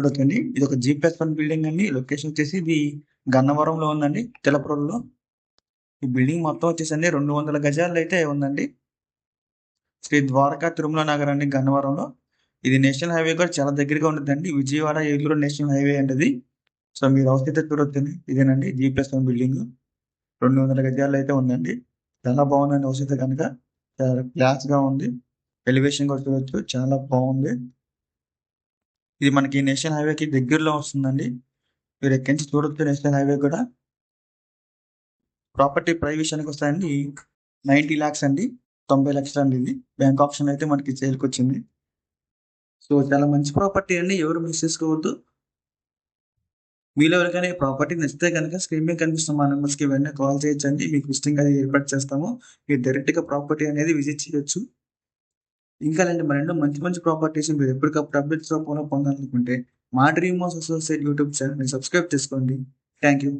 చూడొచ్చండి. ఇది ఒక జీ+1 బిల్డింగ్ అండి. లొకేషన్ వచ్చేసి ఇది గన్నవరంలో ఉందండి. తెలపూరులో. ఈ బిల్డింగ్ మొత్తం వచ్చేసండి 200 గజాల్లో అయితే ఉందండి. శ్రీ ద్వారకా తిరుమల నగర్ అండి గన్నవరంలో. ఇది నేషనల్ హైవే కూడా చాలా దగ్గరగా ఉంటుందండి. విజయవాడ ఏలూరు నేషనల్ హైవే అండి ఇది. సో మీరు అవసరమైతే చూడొచ్చండి. ఇదేనండి జీ+1 బిల్డింగ్. 200 గజాల్లో అయితే ఉందండి. చాలా బాగుందండి అవసరమైతే కనుక. చాలా క్లాస్‌గా ఉంది. ఎలివేషన్ కూడా చూడొచ్చు. చాలా బాగుంది. ఇది మనకి నేషనల్ హైవేకి దగ్గరలో వస్తుందండి. మీరు ఎక్కడి నుంచి చూడొచ్చు నేషనల్ హైవే కూడా. ప్రాపర్టీ ప్రైస్ విషయానికి వస్తాయండి 90 లాక్స్ అండి. 90 లక్షలు అండి ఇది. బ్యాంక్ ఆప్షన్ అయితే మనకి సేల్కి వచ్చింది. సో చాలా మంచి ప్రాపర్టీ అండి. ఎవరు మిస్ చేసుకోవద్దు. మీలో ఎవరికైనా ఈ ప్రాపర్టీ నచ్చితే కనుక స్క్రీన్ మీద కనిపిస్తున్న మా నెంబర్స్కి వెంటనే కాల్ చేయొచ్చండి. మీకు విజిటింగ్ అది ఏర్పాటు చేస్తాము. మీరు డైరెక్ట్‌గా ప్రాపర్టీ అనేది విజిట్ చేయొచ్చు. ఇంకా ఇలాంటి మరెన్నో మంచి మంచి ప్రాపర్టీస్ మీరు ఎప్పటికప్పుడు అప్డేట్స్ రూపంలో పొందాలనుకుంటే మా డ్రీమ్ హౌస్ అసోసియేట్ యూట్యూబ్ ఛానల్‌ని సబ్స్క్రైబ్ చేసుకోండి. Thank you.